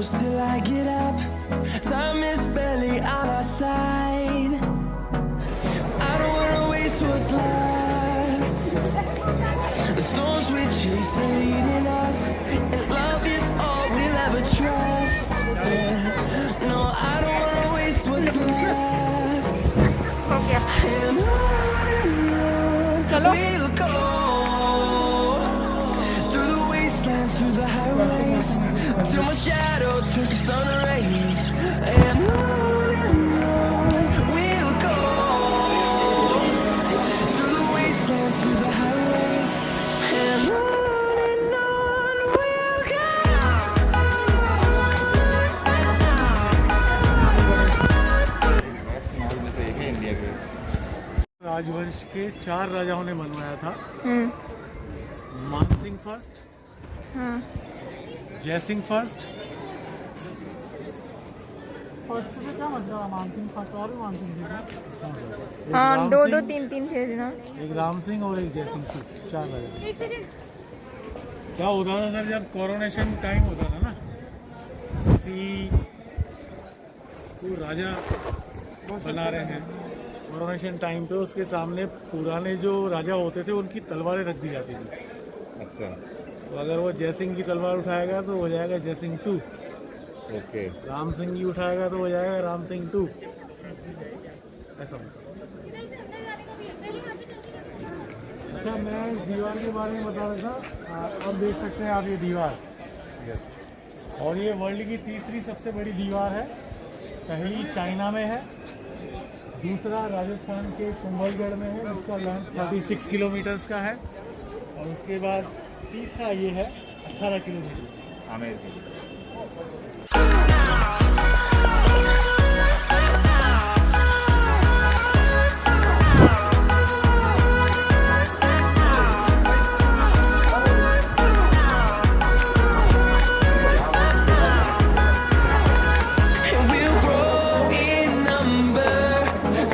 close till I get up. Time is barely on our side. I don't wanna waste what's left. The storms we chase are leading us, and love is all we'll ever trust. Yeah. No, I don't wanna waste what's left. And on we'll go, through the wastelands, through the highways, till my shadow turns to sun rays. And on we'll go, through the wastelands, through the highways, and on we'll go. राजवंश के 4 राजाओं ने बनवाया था। मान Singh first, जय Singh first से क्या मतलब है? मान सिंह फर्स्ट और भी मान सिंह थे। हाँ, दो तीन थे ना। एक राम सिंह और एक जय सिंह, 4 राजा। क्या होता था सर, जब कोरोनेशन टाइम होता था ना, किसी को राजा बना रहे हैं कोरोनेशन टाइम पे, उसके सामने पुराने जो राजा होते थे उनकी तलवारें रख दी जाती थी। अच्छा, तो अगर वो जय सिंह की तलवार उठाएगा तो हो जाएगा जय सिंह 2। ओके। राम सिंह की उठाएगा तो हो जाएगा राम सिंह 2। ऐसा होता। अच्छा, मैं इस दीवार के बारे में बता रहा था। अब देख सकते हैं आप ये दीवार, और ये वर्ल्ड की तीसरी सबसे बड़ी दीवार है। पहली चाइना में है, दूसरा राजस्थान के कुंभलगढ़ में है, जिसका लेंथ 36 किलोमीटर्स का है, और उसके बाद तीसरा ये है 18 किलोमीटर आमेर की। We'll grow in number,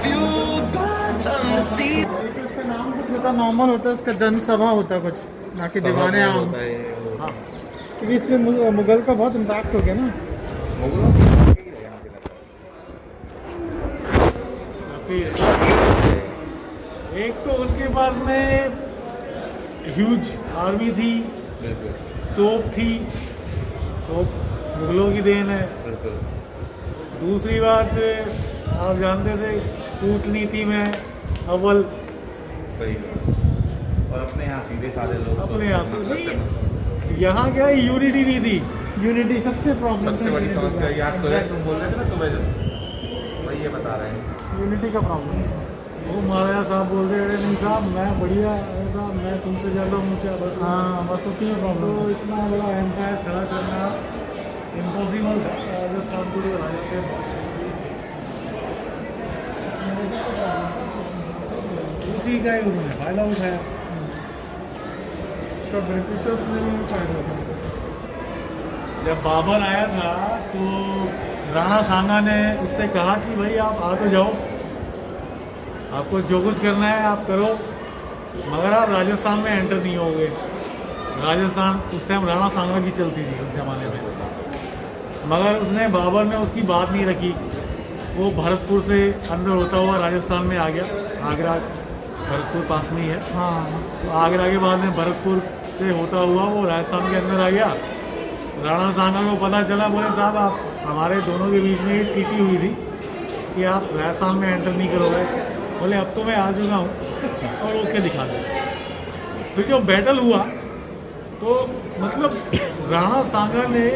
fueled by them to see. इसका नाम कुछ होता नॉर्मल होता है, उसका जनसभा होता है कुछ, ना कि दीवाने आम। हाँ, क्योंकि इसमें मुगल का बहुत इम्पैक्ट हो गया ना। एक तो उनके पास में ह्यूज आर्मी थी, तोप थी, तोप मुगलों की देन है। दूसरी बात, आप जानते थे कूटनीति में अव्वल। सही है। और अपने यहाँ सीधे साधे लोग, अपने यहाँ से नहीं, यहाँ क्या है, यूनिटी नहीं थी। यूनिटी सबसे प्रॉब्लम, सबसे बड़ी समस्या ये। आज सुबह तुम बोल रहे थे ना, सुबह जब वही ये बता रहे हैं, यूनिटी का प्रॉब्लम। वो महाराजा साहब बोल रहे, अरे नहीं साहब मैं बढ़िया साहब, मैं तुमसे ज़्यादा ऊँचा, बस। हाँ, बस उसी में प्रॉब्लम। तो इतना बड़ा एम्पायर खड़ा करना इम्पॉसिबल था राजस्थान के लिए। राजा के उसी का ही उन्होंने फायदा उठाया। तो ब्रिटिशर्स ने भी फायदा उठाया। जब बाबर आया था तो राणा सांगा ने उससे कहा कि भाई आप आ तो जाओ, आपको जो कुछ करना है आप करो, मगर आप राजस्थान में एंटर नहीं होगे। राजस्थान उस टाइम राणा सांगा की चलती थी उस जमाने में, मगर उसने, बाबर ने उसकी बात नहीं रखी। वो भरतपुर से अंदर होता हुआ राजस्थान में आ गया। आगरा भरतपुर पास में ही है। हाँ, तो आगरा के बाद में भरतपुर से होता हुआ वो राजस्थान के अंदर आ गया। राणा सांगा को पता चला, बोले साहब आप, हमारे दोनों के बीच में टीटी हुई थी कि आप राजस्थान में एंटर नहीं करोगे। बोले अब तो मैं आ चुका हूँ, और ओके दिखा दो। फिर जब बैटल हुआ तो मतलब राणा सांगा ने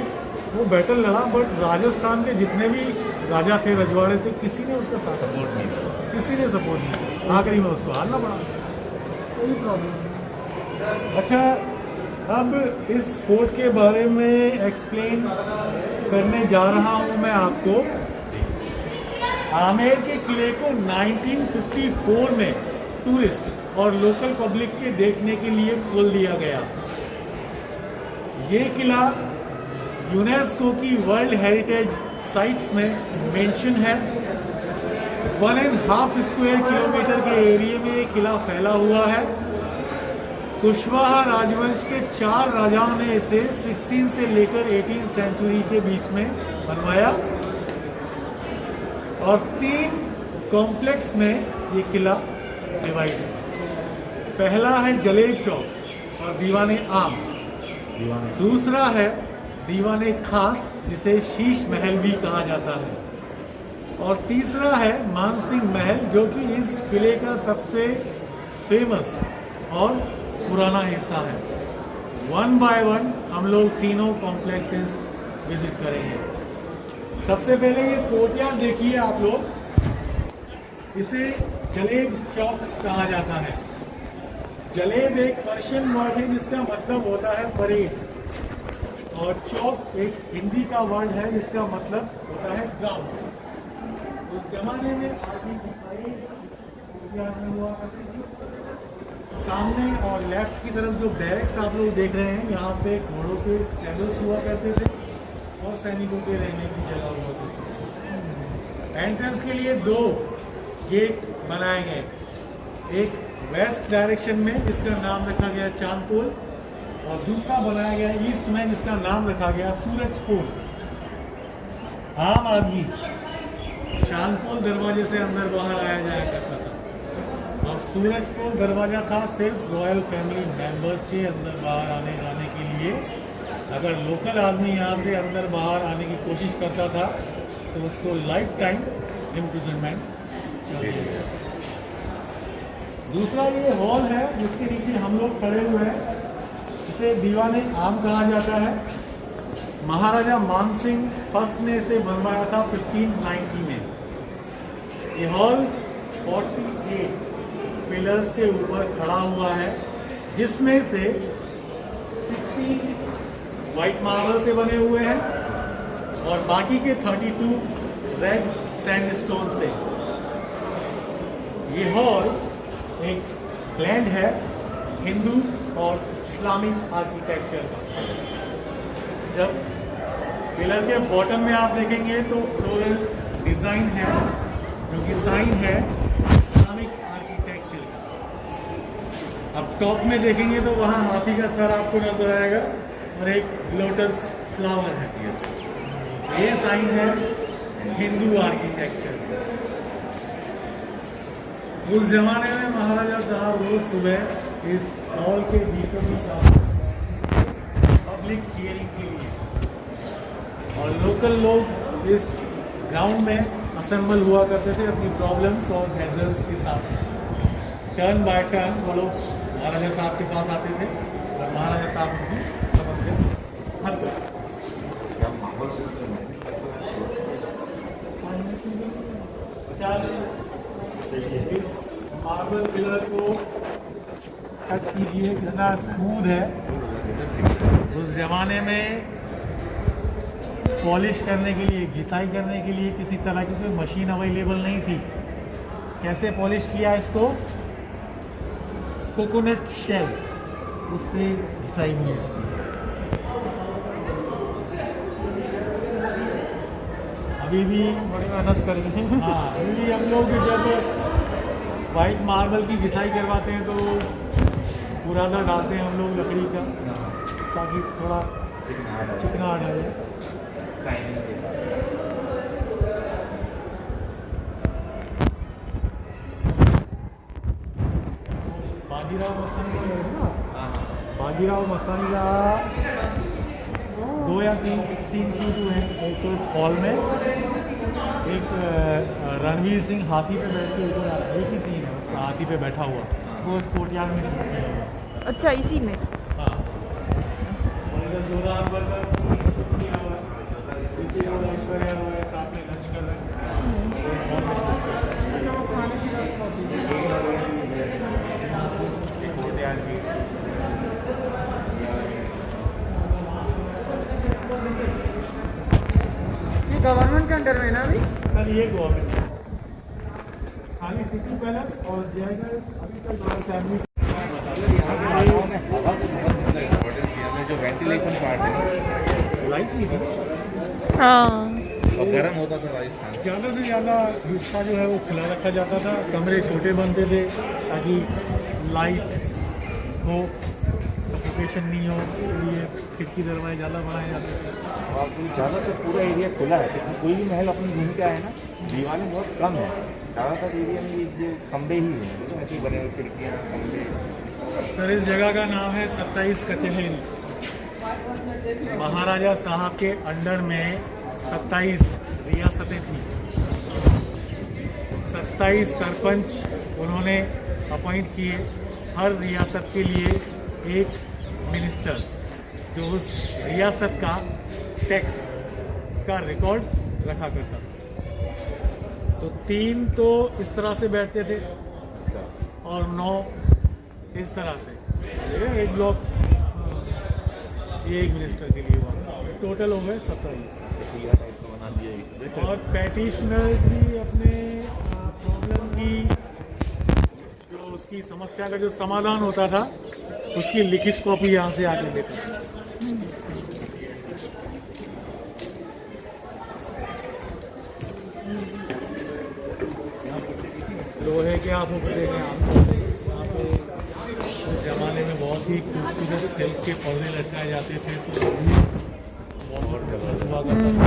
वो बैटल लड़ा, बट राजस्थान के जितने भी राजा थे, रजवाड़े थे, किसी ने उसका साथ सपोर्ट नहीं किया, किसी ने सपोर्ट नहीं किया। आखिरी में उसको हारना पड़ा। कोई प्रॉब्लम। अच्छा, अब इस फोर्ट के बारे में एक्सप्लेन करने जा रहा हूँ मैं आपको। आमेर के किले को 1954 में टूरिस्ट और लोकल पब्लिक के देखने के लिए खोल दिया गया। ये किला यूनेस्को की वर्ल्ड हेरिटेज साइट्स में मेंशन है। 1.5 स्क्वायर किलोमीटर के एरिया में ये किला फैला हुआ है। कुशवाहा राजवंश के 4 राजाओं ने इसे 16 से लेकर 18 सेंचुरी के बीच में बनवाया और 3 कॉम्प्लेक्स में ये किला डिवाइड है। पहला है जलेब चौक और दीवाने आम, दूसरा है दीवाने खास जिसे शीश महल भी कहा जाता है, और तीसरा है मानसिंह महल जो कि इस किले का सबसे फेमस और पुराना हिस्सा है। 1 बाय 1 हम लोग तीनों कॉम्प्लेक्सेस विजिट करेंगे। सबसे पहले ये कोर्टयार्ड देखिए आप लोग, इसे जलेब चौक कहा जाता है। जलेब एक पर्शियन वर्ड है जिसका मतलब होता है परेड, और चौक एक हिंदी का वर्ड है जिसका मतलब होता है ग्राउंड। उस जमाने में आर्मी की परेड इस कोर्टयार्ड में हुआ करती थी। सामने और लेफ्ट की तरफ जो बैरक्स आप लोग देख रहे हैं, यहाँ पे घोड़ों के स्टेबल्स हुआ करते थे और सैनिकों के रहने की जगह हुआ करती थी। एंट्रेंस के लिए 2 गेट बनाए गए, एक वेस्ट डायरेक्शन में जिसका नाम रखा गया चांदपोल, और दूसरा बनाया गया ईस्ट में जिसका नाम रखा गया सूरजपोल। आम आदमी चांदपोल दरवाजे से अंदर बाहर आया जाया करता था, और सूरजपोल दरवाजा था सिर्फ रॉयल फैमिली मेंबर्स के अंदर बाहर आने जाने के लिए। अगर लोकल आदमी यहाँ से अंदर बाहर आने की कोशिश करता था तो उसको लाइफ टाइम इम्प्रिजनमेंट। दूसरा ये हॉल है जिसके नीचे हम लोग खड़े हुए हैं, इसे दीवाने आम कहा जाता है। महाराजा मानसिंह फर्स्ट ने इसे बनवाया था 1590 में। ये हॉल 48 पिलर्स के ऊपर खड़ा हुआ है, जिसमें से 16 वाइट मार्बल से बने हुए हैं और बाकी के 32 रेड सैंडस्टोन से। ये हॉल एक ब्लेंड है हिंदू और इस्लामिक आर्किटेक्चर का। जब पिलर के बॉटम में आप देखेंगे तो फ्लोरल डिजाइन है जो कि साइन है इस्लामिक आर्किटेक्चर का। अब टॉप में देखेंगे तो वहाँ हाथी का सर आपको नजर आएगा और एक लोटस फ्लावर है। ये साइन है हिंदू आर्किटेक्चर। उस जमाने में महाराजा साहब रोज सुबह इस हॉल के बीचों बीच आते पब्लिक हियरिंग के लिए, और लोकल लोग इस ग्राउंड में असेंबल हुआ करते थे अपनी प्रॉब्लम्स और हैजर्ड्स के साथ। टर्न बाय टर्न वो लोग महाराजा साहब के पास आते थे और महाराजा साहब उनकी समस्या हल करते। इस मार्बल पिलर को टच कीजिए, कितना स्मूथ है। उस जमाने में पॉलिश करने के लिए, घिसाई करने के लिए किसी तरह की कोई मशीन अवेलेबल नहीं थी। कैसे पॉलिश किया इसको? कोकोनट शेल, उससे घिसाई हुई इसकी। अभी भी बड़ी मेहनत करेंगे। हाँ, अभी भी हम लोग जब वाइट मार्बल की घिसाई करवाते हैं तो पुराना डालते हैं हम लोग लकड़ी का, ताकि थोड़ा चिकना आ जाए। बाजीराव मस्तानी का है ना, बाजीराव मस्तानी का 2 या 3 चीज हुए हैं। एक तो इस हॉल में एक रणवीर सिंह हाथी पे बैठ के ऊपर, एक ही सीन है उसका हाथी पे बैठा हुआ, वो इस कोर्टयार्ड में शूट किया हुआ। अच्छा, इसी में? हाँ, और इधर जोधा अकबर का शूट किया हुआ है, और ऐश्वर्या रॉय साथ में लंच कर रहे हैं, तो इस हॉल में शूट किया। गवर्नमेंट के अंडर में ना अभी? सर ये गवर्नमेंट है, खाली सिटी पैलेस और जयगढ़ अभी तक रॉयल फैमिली। जो वेंटिलेशन पार्ट है लाइट नहीं थी हाँ, और गर्म होता था राजस्थान। ज़्यादा से ज़्यादा हिस्सा जो है वो खुला रखा जाता था, कमरे छोटे बनते थे ताकि लाइट हो वेंटिलेशन नहीं हो इसलिए खिड़की दरवाजे ज़्यादा बनाए जाते हैं। और ज़्यादातर पूरा एरिया खुला है, क्योंकि कोई भी महल अपन घूम के आए ना, दीवारें बहुत कम है। ज़्यादातर एरिया में ये कमरे ही हैं, तो ऐसे ही बने हुए खिड़कियाँ कमरे। सर इस जगह का नाम है 27 कचहरी। महाराजा साहब के अंडर में 27 रियासतें थी। 27 सरपंच उन्होंने अपॉइंट किए, हर रियासत के लिए एक मिनिस्टर जो उस रियासत का टैक्स का रिकॉर्ड रखा करता था। तो 3 तो इस तरह से बैठते थे और 9 इस तरह से, एक ब्लॉक ये एक मिनिस्टर के लिए हुआ। टोटल हो गए 27। और पैटिशनर्स भी अपने प्रॉब्लम की जो उसकी समस्या का जो समाधान होता था उसकी लिखित कॉपी यहाँ से आके देते थे। लोहे के आप ऊपर देखें आप यहाँ पे उस जमाने में बहुत ही खूबसूरत सिल्क के पर्दे लटकाए जाते थे, तो अभी बहुत खूबसूरत हुआ करता था।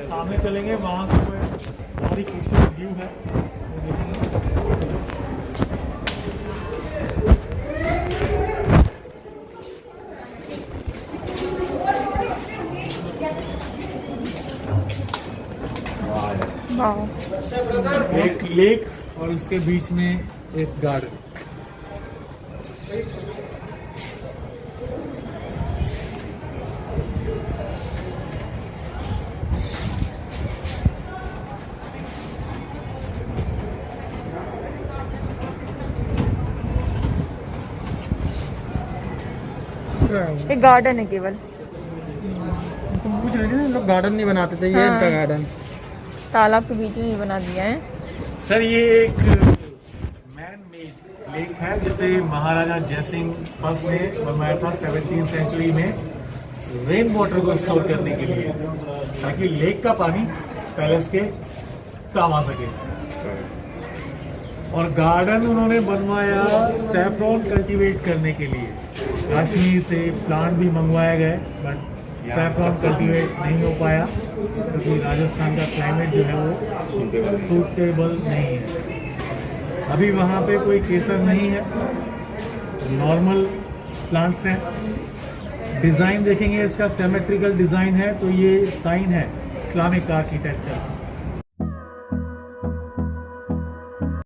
सामने चलेंगे वहाँ से बहुत ही खूबसूरत व्यू है, वो देखेंगे। एक लेक और उसके बीच में एक गार्डन। एक गार्डन है केवल। तुम पूछ रहे थे ना, लोग गार्डन नहीं बनाते थे, ये हाँ। इनका गार्डन। तालाब के बीच में ही बना दिया है। सर ये एक मैन मेड लेक है जिसे महाराजा जयसिंह फर्स्ट ने बनवाया था 17वीं सेंचुरी में रेन वाटर को स्टोर करने के लिए, ताकि लेक का पानी पैलेस के काम आ सके। और गार्डन उन्होंने बनवाया सैफरॉन कल्टीवेट करने के लिए। कश्मीर से प्लांट भी मंगवाए गए बट सैफरॉन कल्टीवेट नहीं हो पाया क्योंकि राजस्थान का क्लाइमेट जो है वो सूटेबल नहीं है। अभी वहाँ पे कोई केसर नहीं है, नॉर्मल प्लांट्स हैं। डिज़ाइन देखेंगे इसका सिमेट्रिकल डिज़ाइन है, तो ये साइन है इस्लामिक आर्किटेक्चर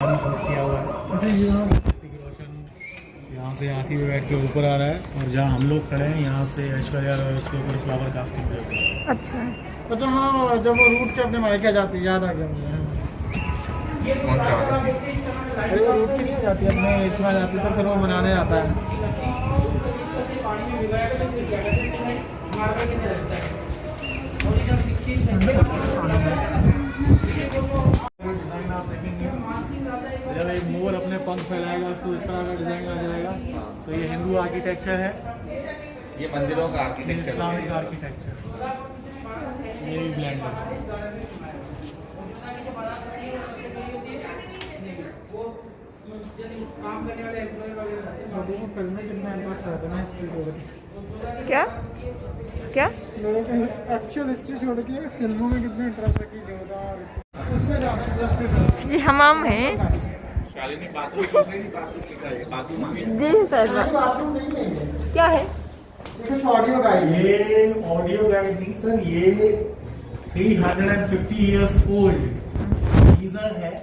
किया हुआ है। यहाँ से हाथी पे बैठ के ऊपर आ रहा है, और जहाँ हम लोग खड़े हैं यहाँ से ऐश्वर्या रॉय उसके ऊपर फ्लावर कास्टिंग कर रही है। अच्छा अच्छा हाँ, जब वो रूट के अपने मायके जाती है, याद आ गया मुझे। कौन सा वाला? अरे वो रूट की नहीं जाती, अपने इसमें जाती तो फिर वो बनाने आता है। डिजाइन आप देखेंगे, जब एक मोर अपने पंख फैलाएगा तो इस तरह का डिजाइन आ जाएगा। तो ये हिंदू आर्किटेक्चर है, ये मंदिरों का आर्किटेक्चर इस्लामिक आर्किटेक्चर, ये भी ब्लेंड है। लोगों को फिल्में कितना इंटरेस्ट रहता है ना हिस्ट्री छोड़ के। क्या क्या लोगों को एक्चुअल हिस्ट्री छोड़ के फिल्मों में कितना इंटरेस्ट है कि जोरदार उससे ज़्यादा इंटरेस्ट है। ये हमाम है शालिनी बाथरूम बाथरूम लिखा है, बाथरूम आ गया। जी सर। बाथरूम नहीं है ये, क्या है? कुछ ऑडियो गाइड है। ये ऑडियो गाइड नहीं सर, ये 350 इयर्स ओल्ड गीजर है,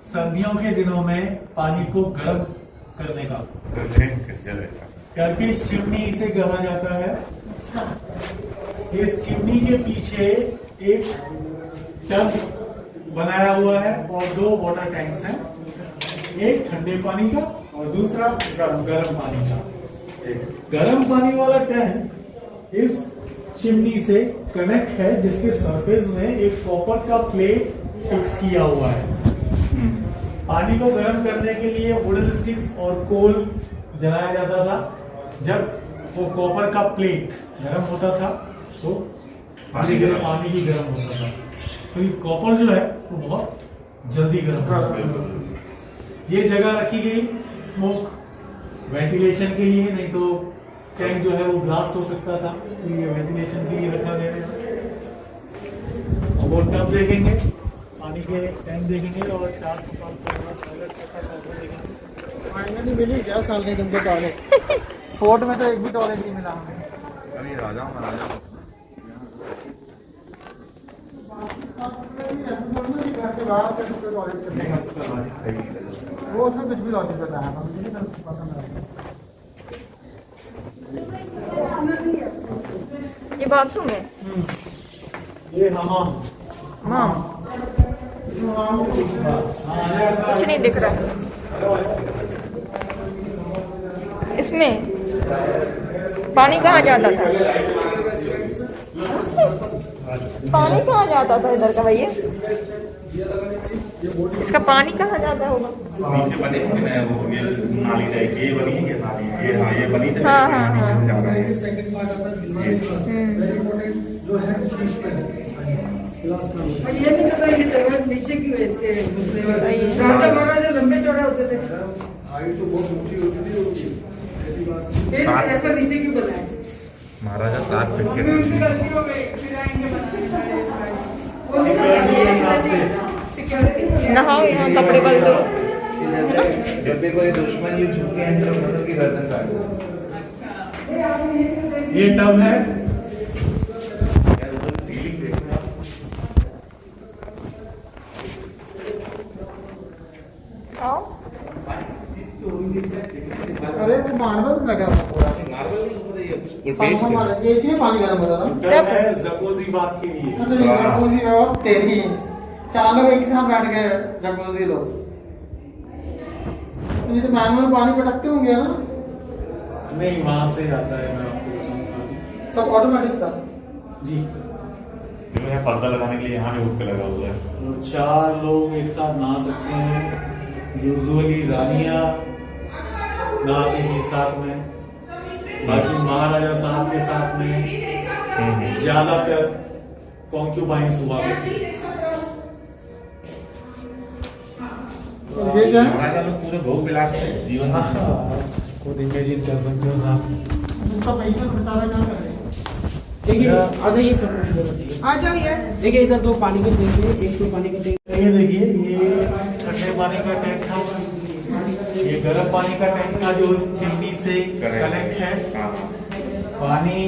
सर्दियों के दिनों में पानी को गर्म करने का। टर्किश चिमनी इसे कहा जाता है। इस चिमनी के पीछे एक टब बनाया हुआ है और 2 वाटर टैंक्स हैं, एक ठंडे पानी का और दूसरा गर्म पानी का। गर्म पानी वाला टैंक इस चिमनी से कनेक्ट है, जिसके सरफेस में एक कॉपर का प्लेट फिक्स किया हुआ है। पानी को गर्म करने के लिए वुडन स्टिक्स और कोल जलाया जाता था। जब वो कॉपर का प्लेट गर्म होता था तो पानी भी गर्म होता था। तो ये कॉपर जो है वो बहुत जल्दी गर्म होता है। ये जगह रखी गई स्मोक वेंटिलेशन के लिए, नहीं तो टैंक जो है वो ब्लास्ट हो सकता था, इसलिए वेंटिलेशन के लिए रखा गया है। वो टब देखेंगे, पानी के टैंक देखेंगे और 400 साल पुराना टॉयलेट कैसा देखेंगे। फाइनली मिली क्या साल के तुमको टॉयलेट? फोर्ट में तो एक भी टॉयलेट नहीं मिला हमें। अभी राजा महाराजा घर के बाहर से उसको टॉयलेट करने का वो उसमें कुछ भी लॉजिक बताया था, मुझे नहीं पसंद आया। ये बाथरूम है। ये हमाम हाँ, कुछ नहीं दिख रहा है इसमें। पानी कहाँ जाता था? पानी कहाँ जाता था इधर का भैया? इसका पानी कहाँ जाता होगा? नीचे बने होंगे ना वो, ये नाली टाइप ये बनी है, ये नाली ये, हाँ ये बनी थी। हाँ, हाँ, हाँ। जा रहा है सेकंड पार्ट आता है वेरी इंपॉर्टेंट जो है शीश पे क्लास का। ये नहीं पता ये टॉयलेट नीचे क्यों है इसके दूसरे वाले? राजा महाराजा लंबे चौड़े होते थे, हाइट तो बहुत ऊंची होती थी उनकी, ऐसी बात नहीं। फिर ऐसा नीचे क्यों बनाया? महाराजा 7 फीट के थे। सिक्योरिटी के हिसाब से। नहाओ यहाँ कपड़े बदल दो। जब भी कोई दुश्मन ये झुक के एंटर होता है, की गर्दन काट दो। ये टब है, आओ। अरे वो मार्बल लगा था पूरा, एसी में पानी गर्म होता था। टब है जकोजी बात के लिए। जकूजी में और तेरी 4 लोग एक साथ बैठ गए जकूजी लोग। तो ये तो मैनुअल पानी पटकते होंगे ना? नहीं, वहां से आता है, मैं आपको बताऊंगा। सब ऑटोमेटिक था। जी, ये पर्दा लगाने के लिए यहाँ भी हुक पे लगा हुआ है। तो 4 लोग एक साथ नहा सकते हैं। यूजुअली रानियां नहाती थी साथ में, बाकी महाराजा साहब के साथ में ज्यादातर कॉन्क्यूबाइंस हुआ करती थी। तो ये जो है महाराजा लोग पूरे भोग विलास से जीवन खुद इमेजिन कर सकते हो साहब। उनका पैसा बचाना क्या करें? देखिए आ जाइए सब, आ जाओ यार। देखिए इधर 2 पानी के टैंक है, एक तो पानी का टैंक। ये देखिए, ये ठंडे पानी का टैंक था, ये गर्म पानी का टैंक था जो इस चिमनी से कनेक्ट है। पानी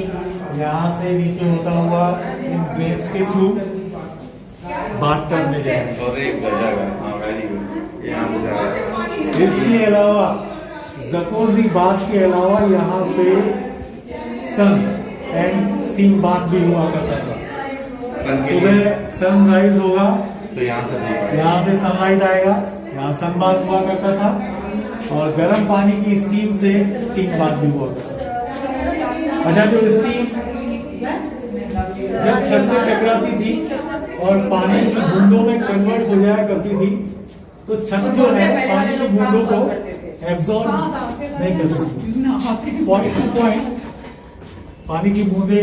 यहाँ से नीचे होता हुआ इन ड्रेन्स के थ्रू बाथ टब में जाएगा। और एक बजा है। हाँ वेरी गुड, यहाँ से जा रहा है। इसके अलावा जकोजी बाथ के अलावा यहाँ पे सन एंड स्टीम बाथ भी हुआ करता था। सुबह सनराइज होगा तो यहाँ से यहाँ से सनलाइट आएगा, यहाँ सन बाथ हुआ करता था, और गर्म पानी की स्टीम से स्टीम बाथ भी हुआ करता था। अच्छा, जो स्टीम जब छत से टकराती थी और पानी की बूंदों में कन्वर्ट हो जाया करती थी, तो छत जो है पानी की बूंदों को एब्जॉर्ब नहीं करती थी। पॉइंट टू पॉइंट पानी की बूंदे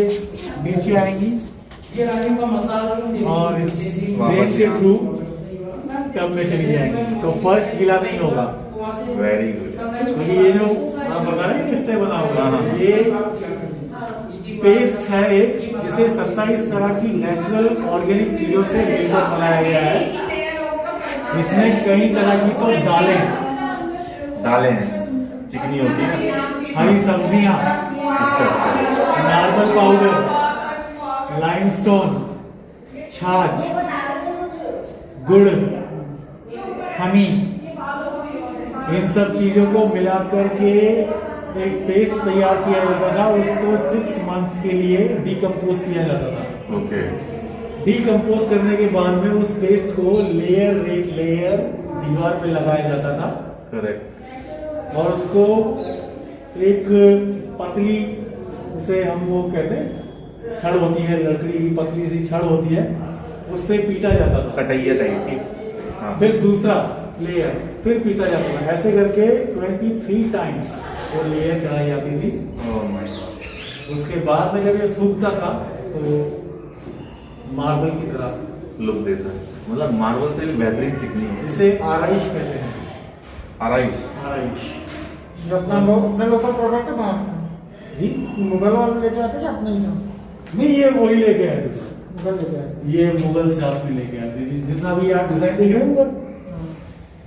नीचे आएंगी ये रानी का मसाज और इस रेन के थ्रू टब में चली जाएंगी, तो फर्श गीला नहीं होगा। Very good. क्योंकि ये जो आप बता रहे हैं किससे बना हुआ है, ये पेस्ट है एक, जिसे 27 तरह की नेचुरल ऑर्गेनिक चीजों से मिलकर बनाया गया है। इसमें कई तरह की तो दालें हैं, चिकनी होती है ना। हरी सब्जियां, नारियल पाउडर, लाइमस्टोन, छाछ, गुड़, हनी, इन सब चीजों को मिलाकर के एक पेस्ट तैयार किया जाता था। उसको 6 मंथ्स के लिए डिकम्पोज किया जाता था। ओके। डिकम्पोज करने के बाद में उस पेस्ट को लेयर दीवार पे लगाया जाता था। करेक्ट। और उसको एक पतली, उसे हम वो कहते हैं छड़ होती है, लकड़ी की पतली सी छड़ होती है, उससे पीटा जाता था। कटैया टाइप की। हाँ। फिर दूसरा लेयर, फिर पीटा जाता था। ऐसे करके 23 टाइम्स वो लेयर चढ़ाई जाती थी। Oh my God. उसके बाद में जब ये सूखता था तो मार्बल की तरह, लुक देता है, मतलब मार्बल से भी बेहतरीन चिकनी है। इसे आराइश कहते हैं। आराइश। आराइश जो अपने लोकल प्रोडक्ट है वहाँ जी मुगल वाले लेके आते हैं या अपने ही यहाँ? नहीं, ये वही लेके आए थे। मुगल लेके आते हैं। ये मुगल से आपने लेके आए थे। जितना भी आप डिजाइन देख रहे हैं ऊपर,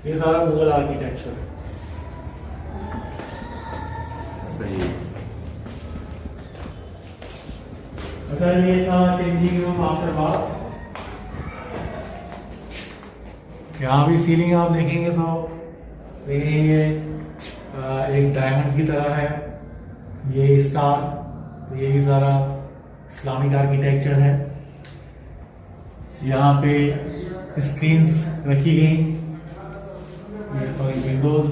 ये सारा मुगल आर्किटेक्चर है। सही। अच्छा, ये था चेंजिंग रूम आफ्टर बाथ। यहाँ भी सीलिंग आप देखेंगे तो ये एक डायमंड की तरह है, ये स्टार, तो ये भी सारा इस्लामिक आर्किटेक्चर है। यहाँ पे स्क्रीन्स रखी गई, ये विंडोज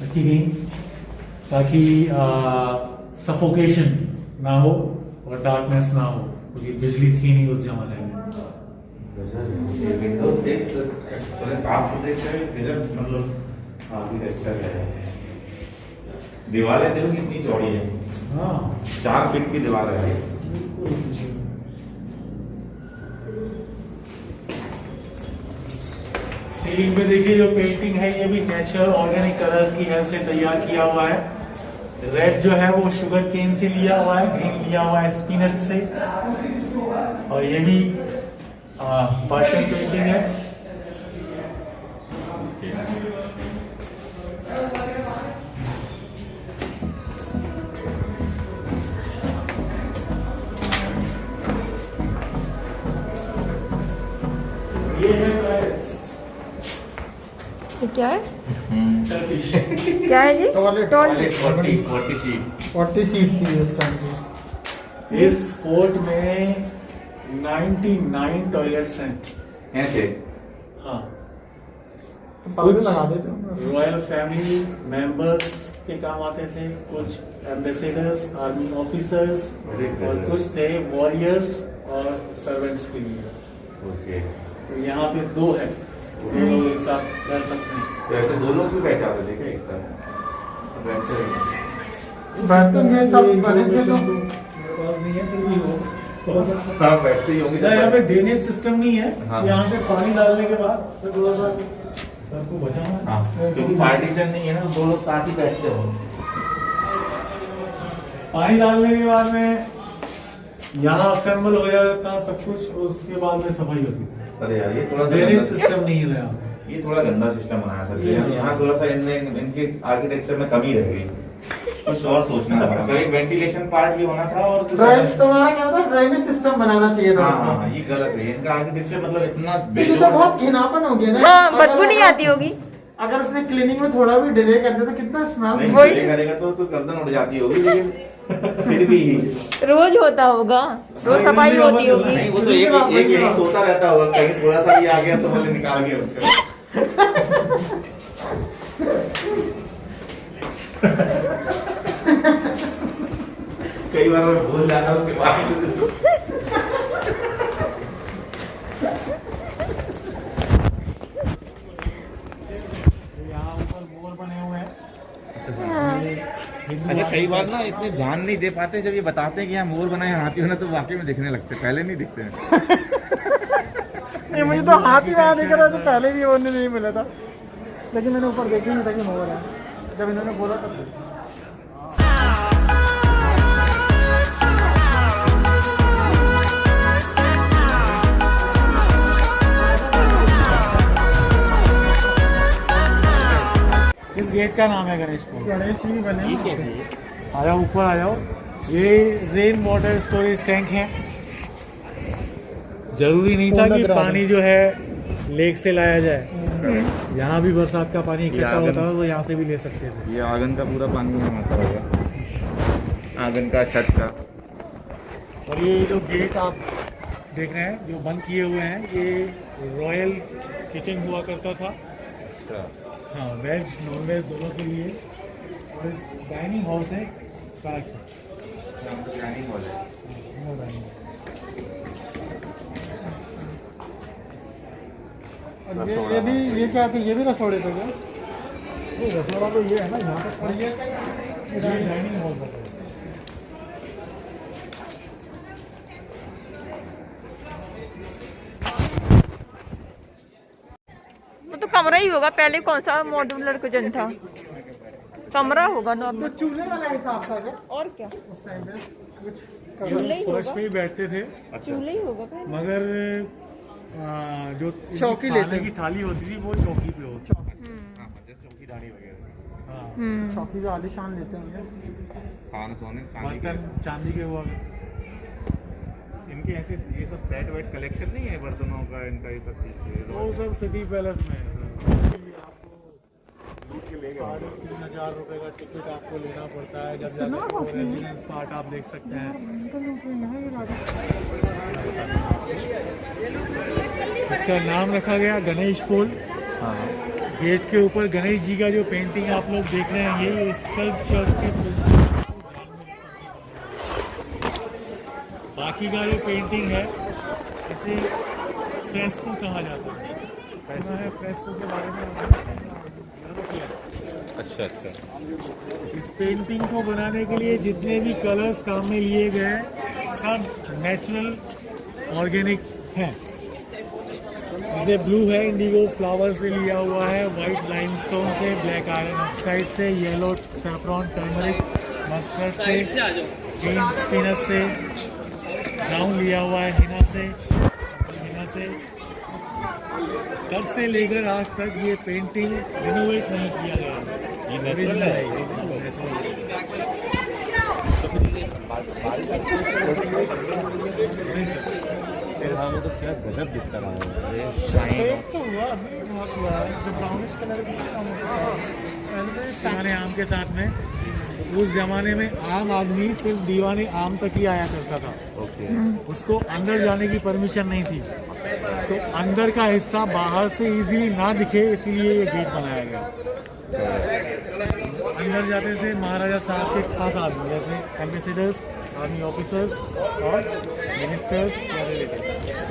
रखी गई ताकि सफोकेशन ना हो और डार्कनेस ना हो, क्योंकि बिजली थी नहीं उस जमाने में। ये विंडोज देख पास से देख कर गजब, मतलब आर्किटेक्चर है। दीवारें देखो कितनी चौड़ी है, हाँ 4 फीट की दीवार है। सीलिंग पे देखिए जो पेंटिंग है, ये भी नेचुरल ऑर्गेनिक कलर्स की हेल्प से तैयार किया हुआ है। रेड जो है वो शुगर केन से लिया हुआ है, ग्रीन लिया हुआ है स्पिनच से, और ये भी पर्शियन पेंटिंग है। ये है टॉयलेट्स, ये क्या है? टर्किश। क्या है जी? टॉयलेट। टॉयलेट। 40 सीट थी उस टाइम की। इस फोर्ट में 99 टॉयलेट्स हैं। ऐसे हाँ, पर्दे लगा देते हैं। रॉयल फैमिली मेंबर्स के काम आते थे, कुछ एम्बेसडर्स, आर्मी ऑफिसर्स, और कुछ थे वॉरियर्स और सर्वेंट्स के लिए। ओके, तो यहाँ पे 2 है, 2 लोग एक साथ कर सकते हैं। तो ऐसे 2 लोग भी बैठे आते थे क्या एक साथ? बैठते हैं। बैठते हैं तब ये बने थे तो information तो मेरे पास नहीं है, फिर भी हो सकता है। हाँ, बैठते ही होंगे। यहाँ पे ड्रेनेज सिस्टम नहीं है, हाँ। यहाँ से पानी डालने के बाद फिर थोड़ा सा सबको बचाना है। हाँ, क्योंकि पार्टीशन नहीं है ना, 2 लोग साथ ही बैठते हो। पानी डालने के बाद में यहाँ असेंबल हो जाता सब कुछ, उसके बाद में सफाई होती थी। अरे यार, ये थोड़ा सा ड्रेनेज गंदा- सिस्टम नहीं है यहाँ पे। ये थोड़ा गंदा सिस्टम बनाया था। ये यहाँ थोड़ा सा इनके आर्किटेक्चर में कमी रह गई, कुछ और सोचना था। तो एक वेंटिलेशन पार्ट भी होना था और कुछ ड्रेनेज, तुम्हारा क्या था, ड्रेनेज सिस्टम बनाना चाहिए था हाँ उसमें। हाँ, ये गलत है इनका आर्किटेक्चर। मतलब इतना ये तो बहुत घिनापन हो गया ना। हाँ, बदबू नहीं आती होगी। अगर उसने क्लीनिंग में थोड़ा भी डिले कर दिया तो कितना स्मेल। नहीं वही- डिले करेगा तो गर्दन उड़ जाती होगी, लेकिन फिर भी रोज होता होगा, रोज सफाई होती होगी। नहीं, वो तो एक यही सोता रहता होगा, कहीं थोड़ा सा भी आ गया तो बोले निकाल के उसको। कई बार मैं भूल जाता हूँ उसके बाद। यहाँ ऊपर मोर बने हुए हैं। अच्छा, कई बार ना इतने ध्यान नहीं दे पाते, जब ये बताते हैं कि यहाँ मोर बनाए हाथी होना, तो वाकई में दिखने लगते, पहले नहीं दिखते हैं। ये मुझे तो हाथ ही वहाँ दिख रहा था, पहले भी उन्हें नहीं मिला था, लेकिन मैंने ऊपर देखी नहीं था कि मोर है, जब इन्होंने बोला तब देखा। इस गेट का नाम है गणेशपुर। गणेश जी भी बने हैं। आ जाओ, ऊपर आ जाओ। ये रेन वाटर स्टोरेज टैंक है। जरूरी नहीं था कि पानी जो है लेक से लाया जाए, यहाँ भी बरसात का पानी इकट्ठा होता है तो यहाँ से भी ले सकते थे। ये आंगन का पूरा पानी यहाँ आता होगा, आंगन का, छत का। और ये जो गेट आप देख रहे हैं जो बंद किए हुए हैं, ये रॉयल किचन हुआ करता था। अच्छा, हाँ, वेज नॉन वेज दोनों के लिए। और इस डाइनिंग हॉल से कनेक्ट डाइनिंग हॉल है। ये भी, ये क्या थे, ये भी रसोड़े थे क्या? ये रसोड़ा तो ये है ना यहाँ पर, और ये डाइनिंग हॉल पर। वो तो कमरा ही होगा, पहले कौन सा मॉड्यूलर किचन था? कमरा होगा तो नॉर्मल। चूल्हे वाला हिसाब था क्या और क्या, उस टाइम पे कुछ ये लोग फर्श पे ही बैठते थे, चूल्हा ही होगा क्या? मगर जो चौकी खाने लेते की थाली होती थी वो चौकी पे होती। चौकीदारी वगैरह हाँ, चौकी जो आलिशान लेते होंगे। खान सोने चांदी के बर्तन चांदी के हुआ। इनके ऐसे ये सब सेट वेट कलेक्शन नहीं है बर्तनों का, इनका ये सब चीज़ वो सब सिटी पैलेस में है सर। आपको 3,000 रुपए का टिकट आपको लेना पड़ता है जब जाकर रेजिडेंस पार्ट आप देख सकते हैं। इसका नाम रखा गया गणेश पोल। गेट के ऊपर गणेश जी का जो पेंटिंग आप लोग देख रहे हैं ये स्कल्पचर्स के प्रिंसिपल। बाकी का जो पेंटिंग है इसे फ्रेस्को कहा जाता है। सुना है फ्रेस्को के बारे में? अच्छा अच्छा। इस पेंटिंग को बनाने के लिए जितने भी कलर्स काम में लिए गए सब नेचुरल ऑर्गेनिक हैं। जैसे ब्लू है इंडिगो फ्लावर से लिया हुआ है, वाइट लाइमस्टोन से, ब्लैक आयरन ऑक्साइड से, येलो सैफरॉन टर्मरिक मस्टर्ड से, ग्रीन स्पिनच से, ब्राउन लिया हुआ है हिना से। तब से लेकर आज तक ये पेंटिंग रिनोवेट नहीं किया गया। ये ओरिजिनल है तो क्या गजब दिखता रहा है। तो हुआ अभी बहुत हुआ है जो ब्राउनिश कलर की दीवाने आम के साथ में उस जमाने में आम आदमी सिर्फ दीवाने आम तक ही आया करता था। उसको अंदर जाने की परमिशन नहीं थी, तो अंदर का हिस्सा बाहर से इजीली ना दिखे इसीलिए ये गेट बनाया गया। अंदर जाते थे महाराजा साहब के खास आदमी जैसे एम्बेसडर्स, आर्मी ऑफिसर्स और मिनिस्टर्स या रिलेटिव।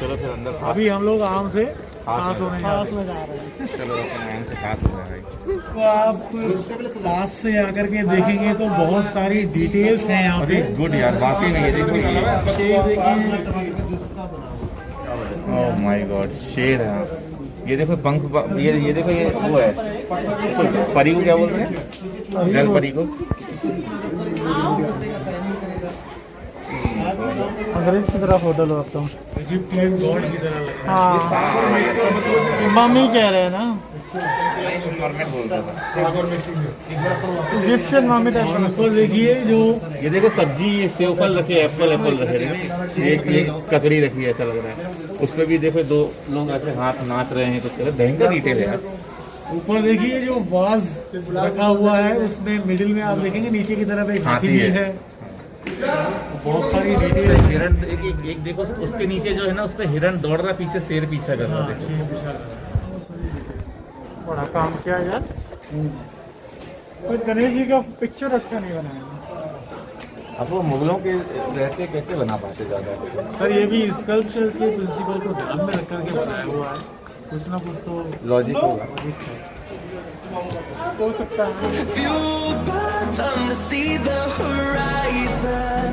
चलो फिर अंदर अभी हम लोग आम से पास होने जा रहे हैं। चलो अपन आराम से पास हो जाए। तो आप पास से आकर के देखेंगे तो बहुत सारी डिटेल्स हैं यहाँ पे। गुड यार, वाकई में ये देखो ओह माय गॉड, शेर है। ये देखो पंख, ये देखो ये वो है परी को क्या बोलते हैं, जल परी को। अंग्रेज की तरह फोटो लो अब तुम। इजिप्टियन गॉड की तरह लग रहा हाँ मम्मी कह रहे हैं ना, इजिप्शियन मम्मी टाइप है। ऊपर देखिए जो ये देखो सब्जी, ये सेव फल रखे, एप्पल रखे हैं, ये ककड़ी रखी है, ऐसा लग रहा है। उस पर भी देखो दो लोग ऐसे हाथ नाच रहे हैं, तो भयंकर डिटेल है यार। ऊपर देखिए जो वाज रखा हुआ है उसमें मिडिल में आप देखेंगे नीचे की तरफ एक हाथी भी है। बहुत सारी डिटेल। हिरण एक देखो, उसके नीचे जो है ना, उस पर हिरण दौड़ रहा, पीछे शेर पीछा कर रहा है। बड़ा काम किया यार। पर गणेश जी का पिक्चर अच्छा नहीं बनाया। अब वो मुगलों के रहते कैसे बना पाते ज़्यादा? सर ये भी स्कल्पचर के प्रिंसिपल को ध्यान में रख करके बनाया हुआ है। कुछ ना कुछ तो लॉजिक होगा। हो सकता है। Fueled by them to see the horizon,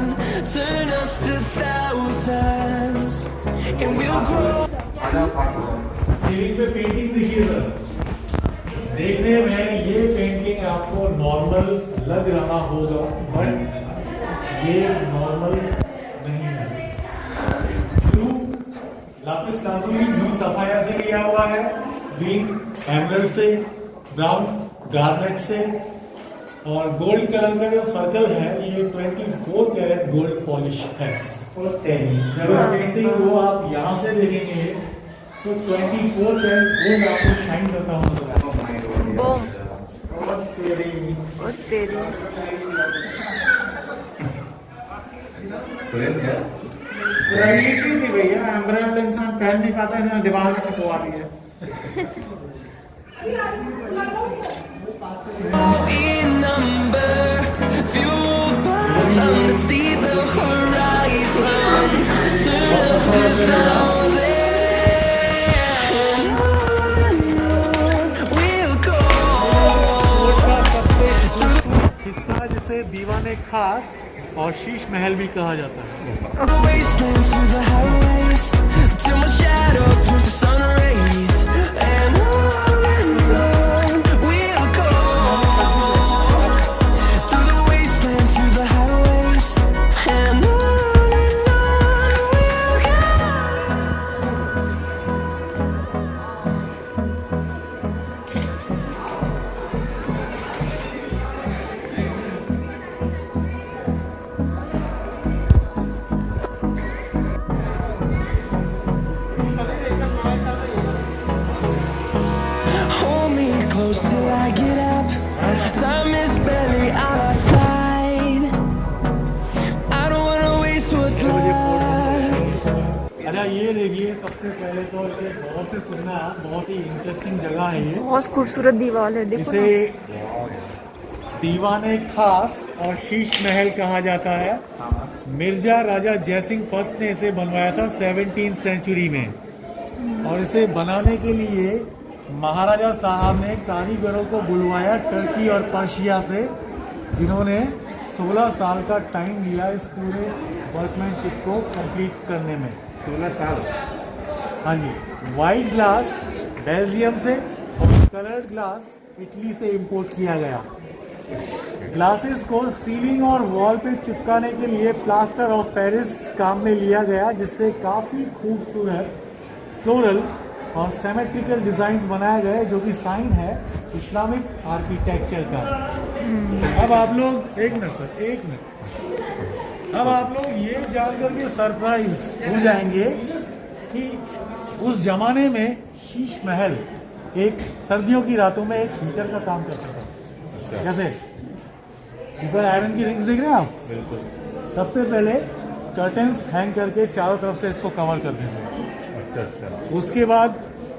turn us to thousands, and we'll grow. Ceiling पे पेंटिंग देखिए सर, देखने में ये पेंटिंग आपको नॉर्मल लग रहा होगा बट ये नॉर्मल नहीं है। Blue lapis lazuli blue sapphire से लिया हुआ है, ग्रीन एमरल्ड से, ब्राउन गार्नेट से, और गोल्ड कलर का जो सर्कल है ये 24 कैरेट गोल्ड पॉलिश है। जब इस पेंटिंग को आप यहाँ से देखेंगे तो 24 कैरेट गोल्ड आपको शाइन करता हुआ नजर आएगा। और तेरी थी भैया, एम्ब्रॉयडर्ड इंसान पहन नहीं पाता, इन्होंने दीवार में छपवा दिया। In number, fueled by them to see the horizon, turn us to thousands, we'll go. हिस्सा जिसे दीवाने खास और शीश महल भी कहा जाता है। The wastelands through the highways, till my shadow turns to sun rays, and on we'll go. ये देखिए, सबसे पहले तो इसे गौर से सुनना, बहुत ही इंटरेस्टिंग जगह है ये। बहुत खूबसूरत दीवार है, देखो ना। इसे दीवाने खास और शीश महल कहा जाता है। मिर्जा राजा जयसिंह फर्स्ट ने इसे बनवाया था 17वीं सेंचुरी में, और इसे बनाने के लिए महाराजा साहब ने कारीगरों को बुलवाया टर्की और पर्शिया से, जिन्होंने 16 साल का टाइम लिया इस पूरे वर्कमैनशिप को कंप्लीट करने में। 16 साल। हाँ जी। वाइट ग्लास बेल्जियम से और कलर्ड ग्लास इटली से इंपोर्ट किया गया। ग्लासेस को सीलिंग और वॉल पे चिपकाने के लिए प्लास्टर ऑफ पेरिस काम में लिया गया, जिससे काफ़ी खूबसूरत फ्लोरल और सिमेट्रिकल डिज़ाइंस बनाए गए, जो कि साइन है इस्लामिक आर्किटेक्चर का। अब आप लोग एक मिनट, अब आप लोग ये जानकर के सरप्राइज्ड हो जाएंगे कि उस जमाने में शीश महल एक सर्दियों की रातों में एक हीटर का काम करता था। कैसे? ऊपर आयरन की रिंग्स देख रहे हैं आप? बिल्कुल। सबसे पहले कर्टेंस हैंग करके चारों तरफ से इसको कवर कर देंगे। अच्छा। उसके बाद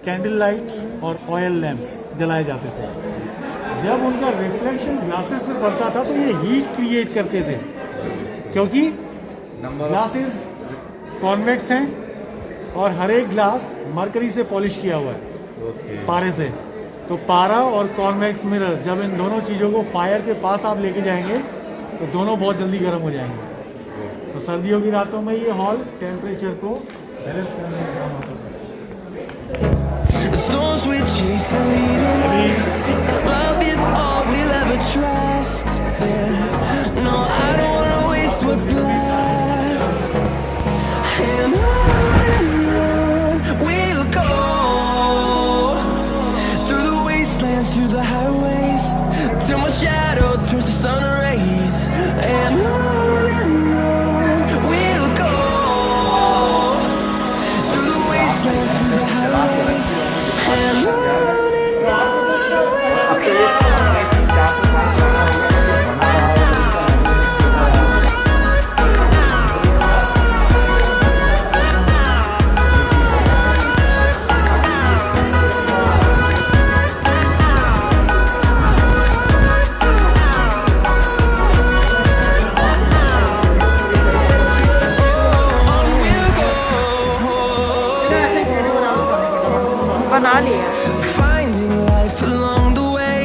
कैंडल लाइट और ऑयल लैंप्स जलाए जाते थे। जब उनका रिफ्लेक्शन ग्लासेस में पड़ता था तो ये हीट क्रिएट करते थे, क्योंकि ग्लासेस कॉन्वेक्स हैं और हर एक ग्लास मरकरी से पॉलिश किया हुआ है, पारे से। तो पारा और कॉन्वेक्स मिरर, जब इन दोनों चीज़ों को फायर के पास आप लेके जाएंगे तो दोनों बहुत जल्दी गर्म हो जाएंगे। तो सर्दियों की रातों में ये हॉल टेम्परेचर को बैलेंस करने का काम होता है। The storms we chase are leading us. Love is all we'll ever trust. Yeah. No, I don't wanna waste what's left. And on we'll go through the wastelands, through the highways, till my shadow turns to sun rays. And on we'll go through the wastelands, through the highways. And on बना लिया। finding life along the way,